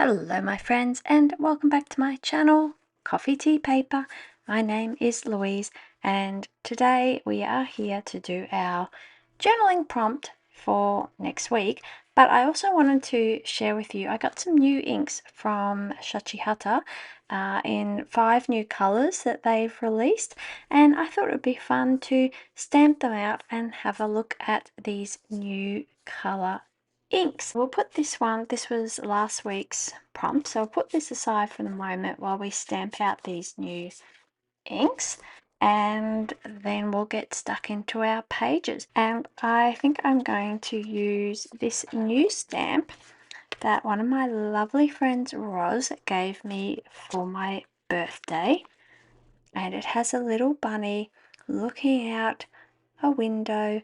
Hello my friends and welcome back to my channel, Coffee Tea Paper. My name is Louise and today we are here to do our journaling prompt for next week. But I also wanted to share with you, I got some new inks from Shachihata in 5 new colours that they've released, and I thought it would be fun to stamp them out and have a look at these new colour inks. We'll put this was last week's prompt, so I'll put this aside for the moment while we stamp out these new inks, and then we'll get stuck into our pages. And I think I'm going to use this new stamp that one of my lovely friends Roz gave me for my birthday, and it has a little bunny looking out a window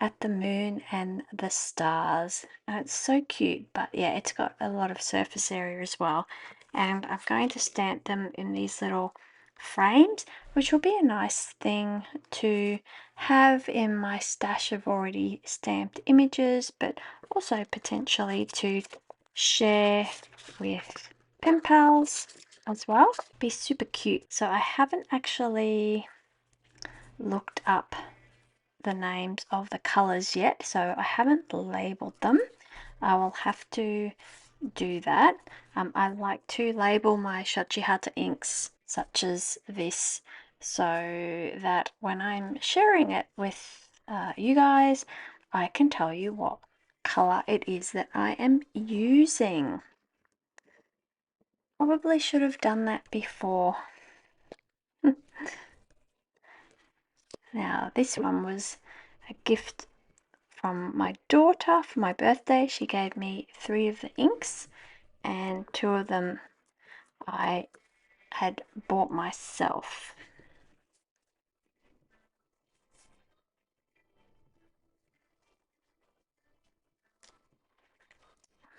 at the moon and the stars, and it's so cute. But yeah, it's got a lot of surface area as well, and I'm going to stamp them in these little frames, which will be a nice thing to have in my stash of already stamped images, but also potentially to share with pen pals as well. Be super cute. So I haven't actually looked up the names of the colors yet, so I haven't labeled them. I will have to do that. I like to label my Shachihata inks such as this, so that when I'm sharing it with you guys, I can tell you what color it is that I am using. Probably should have done that before. Now this one was a gift from my daughter for my birthday. She gave me 3 of the inks, and 2 of them I had bought myself.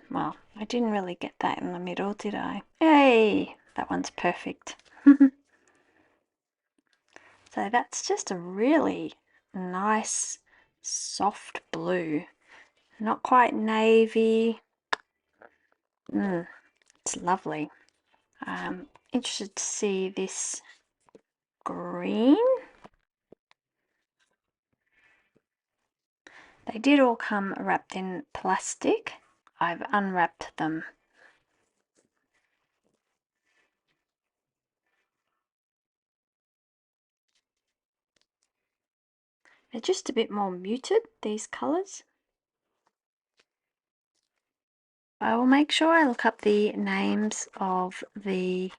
Well, I didn't really get that in the middle, did I? Yay! That one's perfect. So that's just a really nice soft blue. Not quite navy. It's lovely. I'm interested to see this green. They did all come wrapped in plastic. I've unwrapped them. They're just a bit more muted, these colours. I will make sure I look up the names of the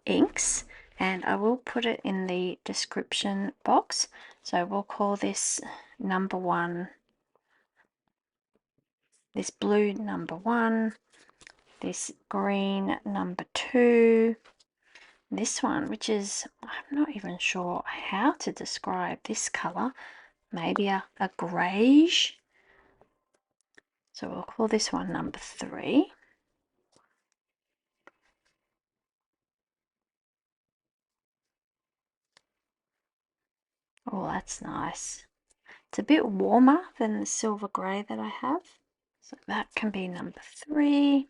inks, and I will put it in the description box. So we'll call this number 1, this blue number 1, this green number 2, this one, which is, I'm not even sure how to describe this colour, maybe a greyish. So we'll call this one number 3. Oh, that's nice. It's a bit warmer than the silver grey that I have. So that can be number 3.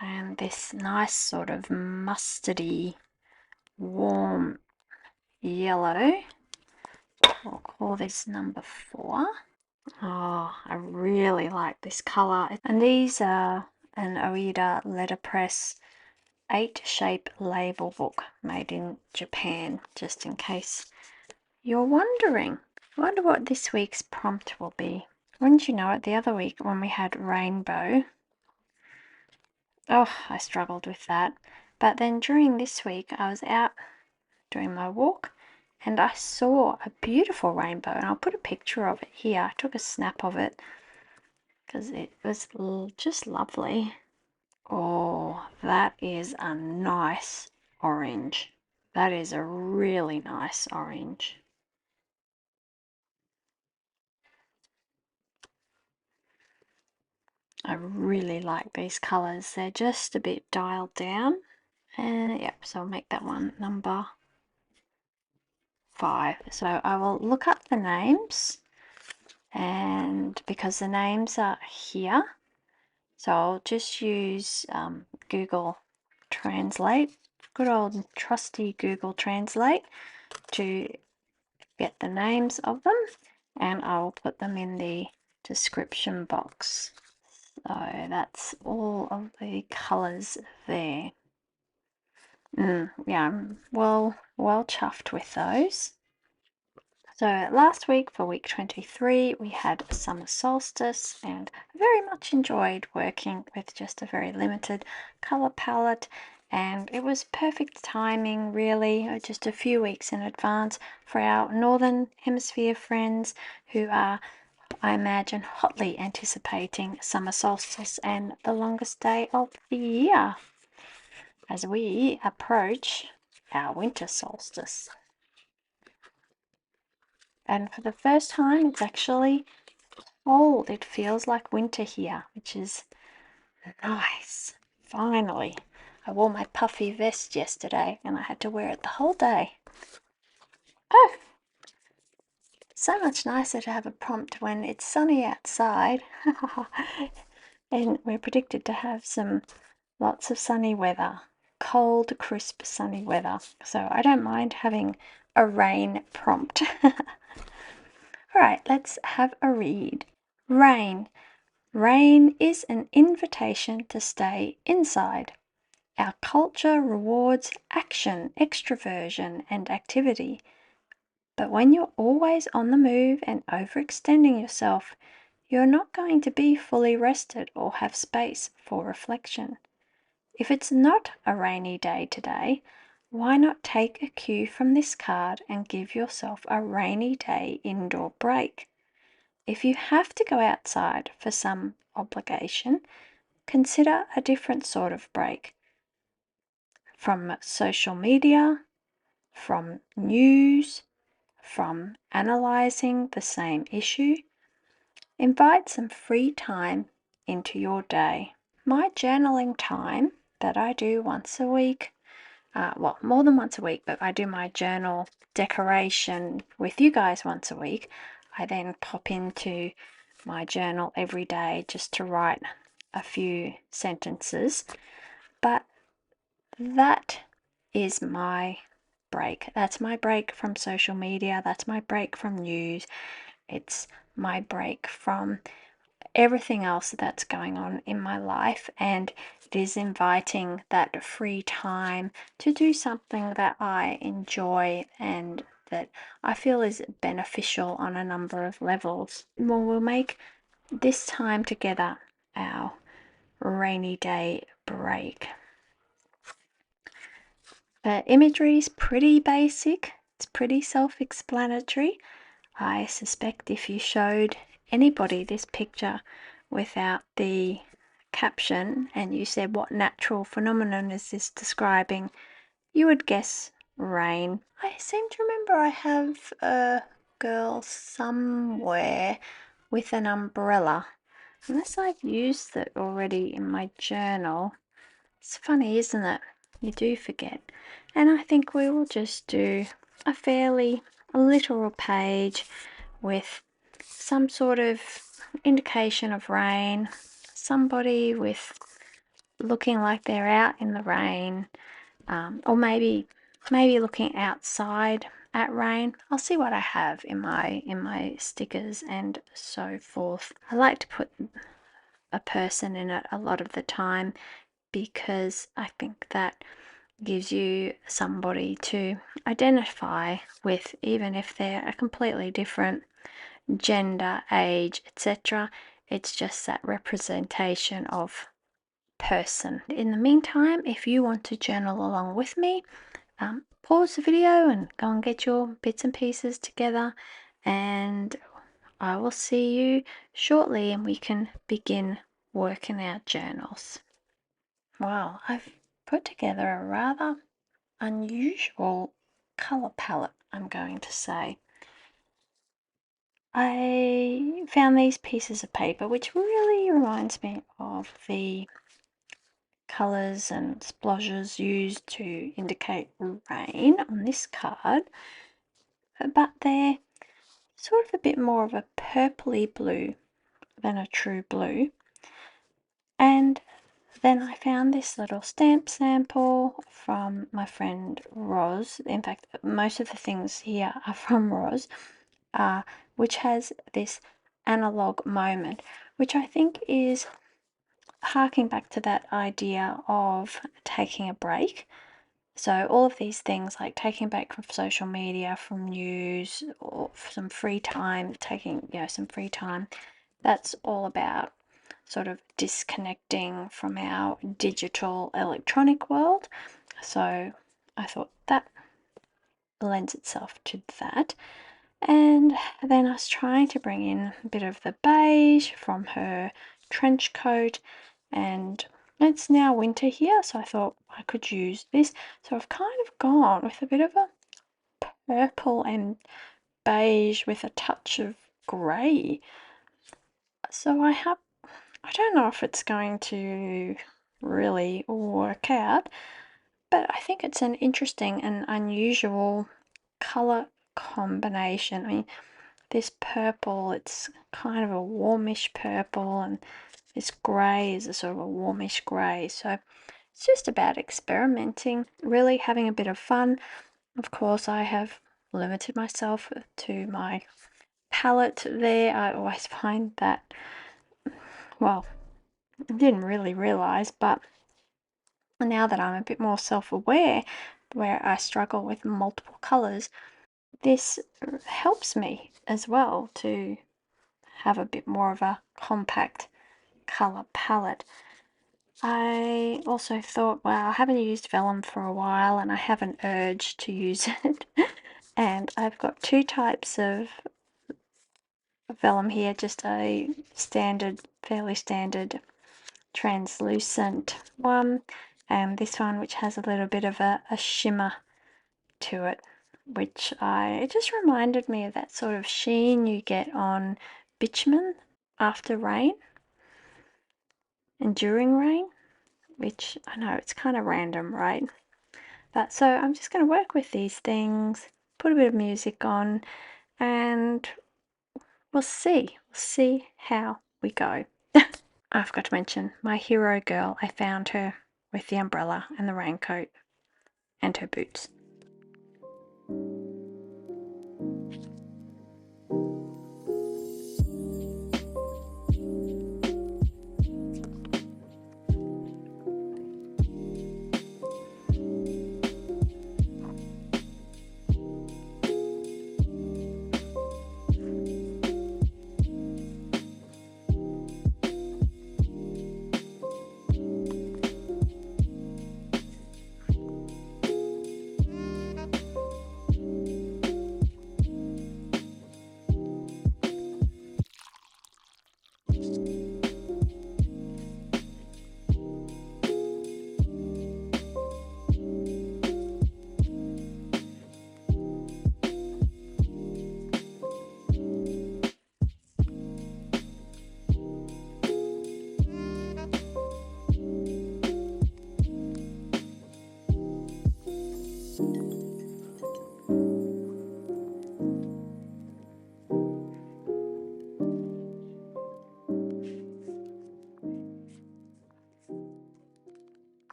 And this nice sort of mustardy, warm yellow, we'll call this number 4. Oh, I really like this colour. And these are an Oida letterpress 8 shape label book made in Japan, just in case you're wondering. I wonder what this week's prompt will be. Wouldn't you know it, the other week when we had rainbow, oh, I struggled with that. But then during this week I was out doing my walk and I saw a beautiful rainbow, and I'll put a picture of it here. I took a snap of it because it was just lovely. Oh, that is a nice orange. That is a really nice orange. I really like these colours. They're just a bit dialed down. And yep, so I'll make that one number 5. So I will look up the names, and because the names are here, so I'll just use Google Translate, good old trusty Google Translate, to get the names of them, and I will put them in the description box. So that's all of the colours there. Yeah, I'm well chuffed with those. So last week for week 23 we had a summer solstice, and I very much enjoyed working with just a very limited colour palette, and it was perfect timing really, just a few weeks in advance for our northern hemisphere friends who are, I imagine, hotly anticipating summer solstice and the longest day of the year as we approach our winter solstice. And for the first time, it's actually cold. It feels like winter here, which is nice. Finally. I wore my puffy vest yesterday and I had to wear it the whole day. Oh, so much nicer to have a prompt when it's sunny outside. And we're predicted to have lots of sunny weather. Cold, crisp, sunny weather. So I don't mind having a rain prompt. Alright, let's have a read. Rain. Rain is an invitation to stay inside. Our culture rewards action, extroversion, and activity. But when you're always on the move and overextending yourself, you're not going to be fully rested or have space for reflection. If it's not a rainy day today, why not take a cue from this card and give yourself a rainy day indoor break? If you have to go outside for some obligation, consider a different sort of break. From social media, from news, from analysing the same issue, invite some free time into your day. My journaling time that I do once a week, well, more than once a week, but I do my journal decoration with you guys once a week. I then pop into my journal every day just to write a few sentences, but that is my break. That's my break from social media, that's my break from news, it's my break from everything else that's going on in my life, and it is inviting that free time to do something that I enjoy and that I feel is beneficial on a number of levels. Well, we'll make this time together our rainy day break. The imagery is pretty basic, it's pretty self-explanatory. I suspect if you showed anybody this picture without the caption and you said, what natural phenomenon is this describing, you would guess rain. I seem to remember I have a girl somewhere with an umbrella, unless I've used it already in my journal. It's funny, isn't it? You do forget. And I think we will just do a fairly literal page with some sort of indication of rain, somebody with looking like they're out in the rain, or maybe looking outside at rain. I'll see what I have in my stickers and so forth. I like to put a person in it a lot of the time because I think that gives you somebody to identify with, even if they're a completely different gender, age, etc. It's just that representation of person. In the meantime, if you want to journal along with me, pause the video and go and get your bits and pieces together, and I will see you shortly and we can begin working our journals. Well, I've put together a rather unusual colour palette, I'm going to say. I found these pieces of paper, which really reminds me of the colours and splodges used to indicate rain on this card, but they're sort of a bit more of a purpley blue than a true blue, and Then I found this little stamp sample from my friend Roz. In fact, most of the things here are from Roz, which has this analog moment, which I think is harking back to that idea of taking a break. So all of these things, like taking a break from social media, from news, or some free time, taking some free time, that's all about sort of disconnecting from our digital electronic world. So I thought that lends itself to that. And then I was trying to bring in a bit of the beige from her trench coat, and it's now winter here, so I thought I could use this. So I've kind of gone with a bit of a purple and beige with a touch of grey. So I don't know if it's going to really work out, but I think it's an interesting and unusual colour combination. I mean, this purple, it's kind of a warmish purple, and this grey is a sort of a warmish grey. So it's just about experimenting, really having a bit of fun. Of course, I have limited myself to my palette there. I always find that, well, I didn't really realise, but now that I'm a bit more self-aware, where I struggle with multiple colours, this helps me as well to have a bit more of a compact colour palette. I also thought, wow, I haven't used vellum for a while and I have an urge to use it. And I've got two types of vellum here, just a standard, fairly standard translucent one, and this one which has a little bit of a shimmer to it, which it just reminded me of that sort of sheen you get on bitumen after rain and during rain, which I know it's kind of random, right? But so I'm just going to work with these things, put a bit of music on, and we'll see how we go. I forgot to mention my hero girl. I found her with the umbrella and the raincoat and her boots.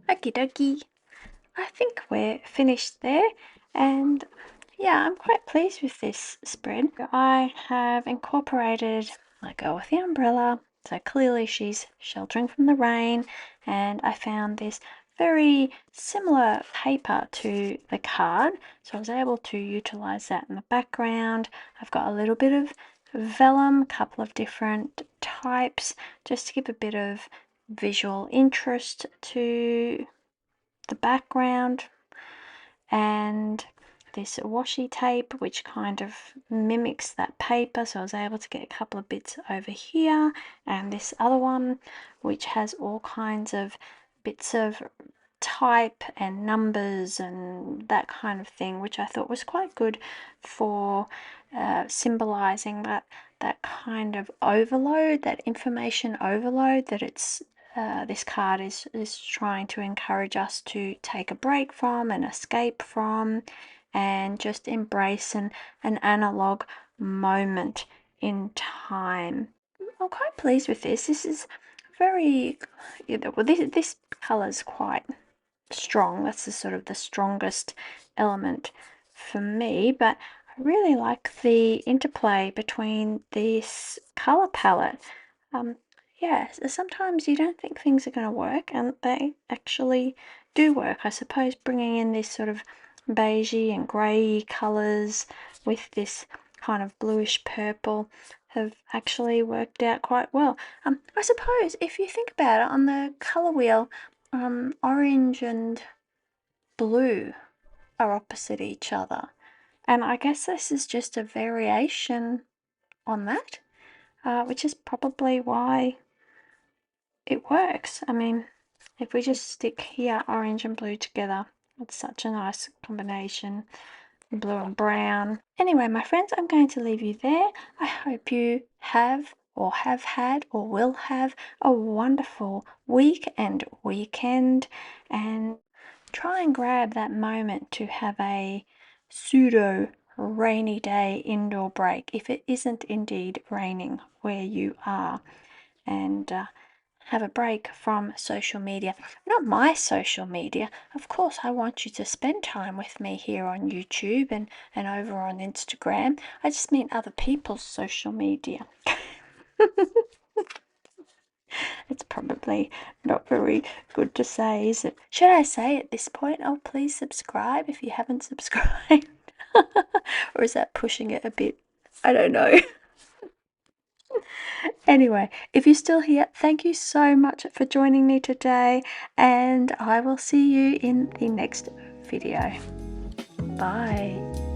Okie dokie. I think we're finished there, and yeah, I'm quite pleased with this spread. I have incorporated my girl with the umbrella, so clearly she's sheltering from the rain, and I found this very similar paper to the card, so I was able to utilize that in the background. I've got a little bit of vellum, a couple of different types, just to give a bit of visual interest to the background, and this washi tape which kind of mimics that paper, so I was able to get a couple of bits over here, and this other one which has all kinds of bits of type and numbers and that kind of thing, which I thought was quite good for symbolizing that kind of overload, that information overload that it's this card is trying to encourage us to take a break from and escape from, and just embrace an analog moment in time. I'm quite pleased with this. This is very, well, this colour is quite strong. That's the sort of the strongest element for me, but I really like the interplay between this color palette. Yeah, sometimes you don't think things are going to work, and they actually do work. I suppose bringing in this sort of beigey and grey colors with this kind of bluish purple have actually worked out quite well. I suppose if you think about it, on the color wheel, orange and blue are opposite each other, and I guess this is just a variation on that, which is probably why it works. I mean, if we just stick here orange and blue together, it's such a nice combination, blue and brown. Anyway, my friends, I'm going to leave you there. I hope you have or have had or will have a wonderful week and weekend, and try and grab that moment to have a pseudo rainy day indoor break if it isn't indeed raining where you are, and have a break from social media. Not my social media. Of course, I want you to spend time with me here on YouTube and over on Instagram. I just mean other people's social media. It's probably not very good to say, is it? Should I say at this point, oh, please subscribe if you haven't subscribed? Or is that pushing it a bit? I don't know. Anyway, if you're still here, thank you so much for joining me today, and I will see you in the next video. Bye.